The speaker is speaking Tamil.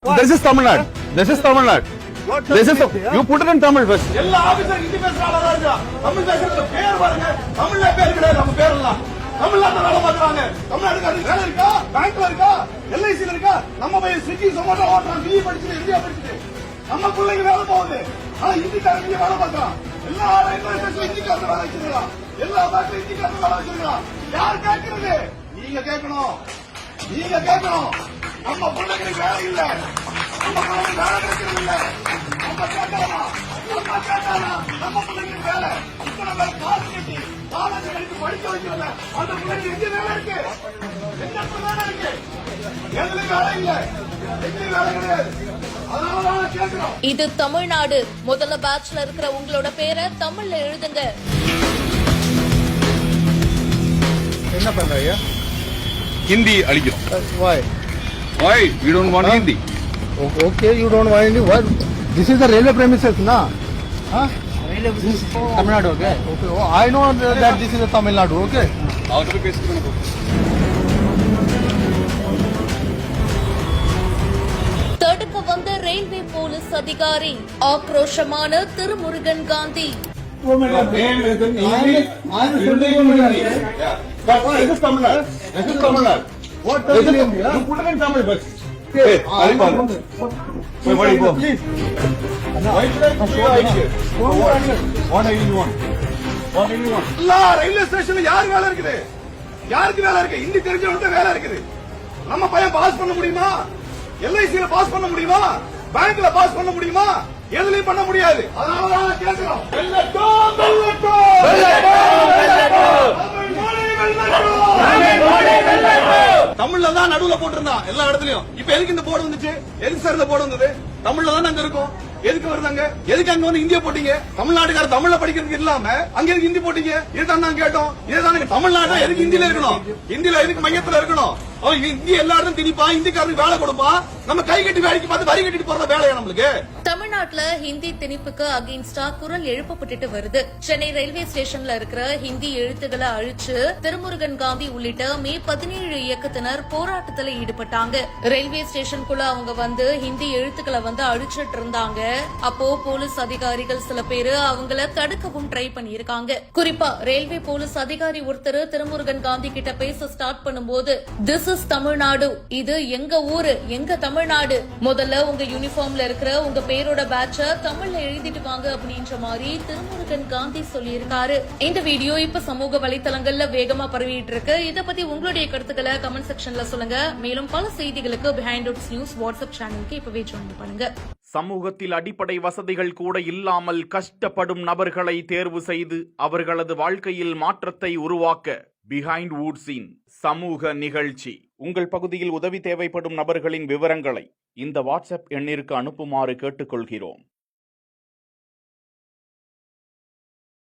This is Tamil Nadu. This is Tamil Nadu. This is you put it in Tamil first. எல்லா ஆபீசர் ஹிந்தி பேசுறாங்க ராஜா. தமிழ் பேசுறது பேர் பாருங்க. தமிழ்ல பேர் கிடையாது நம்ம பேர் எல்லாம். தமிழ்நாட்டுல வேலை பார்க்கறாங்க. தமிழ்நாட்டுல வேலை இருக்கா? பேங்க்ல இருக்கா? எல்ஐசில இருக்கா? நம்ம போய் ஸ்விக்கி சொமாட்டோ ஓட்டுறோம். பிஇ படிச்சிட்டு இந்தியா படிச்சிட்டு. நம்ம பிள்ளைங்க வேலை போகுது. ஆனா ஹிந்திக்காரங்க வேலை பார்க்கறான். எல்லா ஆளுங்களும் ஹிந்திக்காரங்க வேலை செய்யறாங்க. எல்லா பேங்க்ல ஹிந்திக்காரங்க வேலை செய்யறாங்க. யார் கேக்குறது? நீங்க கேட்கணும். நீங்க கேட்கணும். நம்ம பிள்ளைங்களுக்கு வேலை இல்ல. நம்ம பிள்ளைங்களுக்கு வேலை கிடைக்கிறது இல்ல. நம்ம கேட்கலாம். நம்ம கேட்கலாம். நம்ம பிள்ளைங்களுக்கு வேலை. இப்ப நம்ம காசு கட்டி காலேஜ் படிக்க வைக்கிறோம். அந்த பிள்ளைங்களுக்கு எங்க வேலை இருக்கு? என்ன வேலை இருக்கு? எங்களுக்கு வேலை இல்ல. எங்களுக்கு வேலை கிடையாது. அதனால கேட்கிறோம். இது தமிழ்நாடு. முதல்ல பேட்ச்ல இருக்கிற உங்களோட பேரை தமிழ்ல எழுதுங்க. என்ன பண்றீங்க? Hindi aliyo. Why? Why? We don't want Hindi. Okay, you don't want Hindi. What? This is the railway premises, na? Huh? Railway premises. Tamil Nadu, okay? Okay. Oh, I know that this is a Tamil Nadu, okay? Agar bhi paste karna. தடுக்க வந்த ரயில்வே போலீஸ் அதிகாரி ஆக்ரோஷமான Thirumurugan Gandhi. But this is Tamil Nadu. This is Tamil Nadu. What does it mean? You put it in Tamil first. Hey, Alipal. Wait, what do you go? Please. Why should I show idea? What do you want? What do you want? எல்லா ரயில்வே ஸ்டேஷன்ல யார் வேலை இருக்குது? யாருக்கு வேலை இருக்கு? ஹிந்தி தெரிஞ்சவங்களுக்கு வேலை இருக்குது. நம்ம பையன் பாஸ் பண்ண முடியுமா? எல்ஐசில பாஸ் பண்ண முடியுமா? பேங்க்ல பாஸ் பண்ண முடியுமா? எதுலயும் பண்ண முடியாது. அதனால தான் கேக்குறோம். வெள்ளட்டும் வெள்ளட்டும் வெள்ளட்டும் தமிழ்ல தான் நடுவுல போட்டிருந்தான் எல்லா இடத்துலயும். இப்ப எதுக்கு இந்த போர்டு வந்துச்சு? எதுக்கு சார் இந்த போர்டு வந்தது? தமிழ்ல தான் அங்க இருக்கும். எதுக்கு வருதாங்க? எதுக்கு அங்க வந்து இந்தியா போட்டீங்க? தமிழ்நாட்டுக்கார தமிழ்ல படிக்கிறதுக்கு இல்லாம அங்க எதுக்கு ஹிந்தி போட்டீங்க? இதுதான் நாங்க கேட்டோம். இதுதான் தமிழ்நாடு எதுக்கு ஹிந்தில இருக்கணும்? ஹிந்தில எதுக்கு மையத்துல இருக்கணும்? இந்தி எல்லா இடத்தும் திணிப்பா, ஹிந்திக்காரருக்கு வேலை கொடுப்பா. நம்ம கை கட்டி வேலைக்கு பார்த்து வரி கட்டிட்டு போறத வேலையா நம்மளுக்கு? தமிழ்நாட்டுல ஹிந்தி திணிப்புக்கு அகெயின்ஸ்டா குரல் எழுப்பப்பட்டு வருது. சென்னை ரயில்வே ஸ்டேஷன்ல இருக்கிற ஹிந்தி எழுத்துக்களை அழிச்சு திருமுருகன் காந்தி உள்ளிட்ட மே 17 இயக்கத்தினர் போராட்டத்துல ஈடுபட்டாங்க. ரயில்வே ஸ்டேஷனுக்குள்ள அவங்க வந்து ஹிந்தி எழுத்துக்களை வந்து அழிச்சிட்டு இருந்தாங்க. அப்போ போலீஸ் அதிகாரிகள் சில பேரு அவங்கள தடுக்கவும் ட்ரை பண்ணிருக்காங்க. குறிப்பா ரயில்வே போலீஸ் அதிகாரி ஒருத்தர் திருமுருகன் காந்தி கிட்ட பேச ஸ்டார்ட் பண்ணும்போது, திஸ் இஸ் தமிழ்நாடு, இது எங்க ஊரு, எங்க தமிழ்நாடு, முதல்ல உங்க யூனிஃபார்ம்ல இருக்கிற உங்க பேரோட பேட்ச தமிழ்ல எழுதிட்டு வாங்க அப்படின்ற மாதிரி திருமுருகன் காந்தி சொல்லியிருக்காரு. இந்த வீடியோ இப்ப சமூக வலைதளங்கள்ல வேகமா பரவிட்டு இருக்கு. இத பத்தி உங்களுடைய கருத்துக்களை கமெண்ட் செக்ஷன்ல சொல்லுங்க. மேலும் பல செய்திகளுக்கு பிஹைண்ட் ரூட்ஸ் நியூஸ் வாட்ஸ்அப் சேனலுக்கு இப்பவே ஜாயின் பண்ணுங்க. சமூகத்தில் அடிப்படை வசதிகள் கூட இல்லாமல் கஷ்டப்படும் நபர்களை தேர்வு செய்து அவர்களது வாழ்க்கையில் மாற்றத்தை உருவாக்க பிஹைண்ட் வுட்ஸின் சமூக நிகழ்ச்சி. உங்கள் பகுதியில் உதவி தேவைப்படும் நபர்களின் விவரங்களை இந்த வாட்ஸ்அப் எண்ணிற்கு அனுப்புமாறு கேட்டுக்கொள்கிறோம்.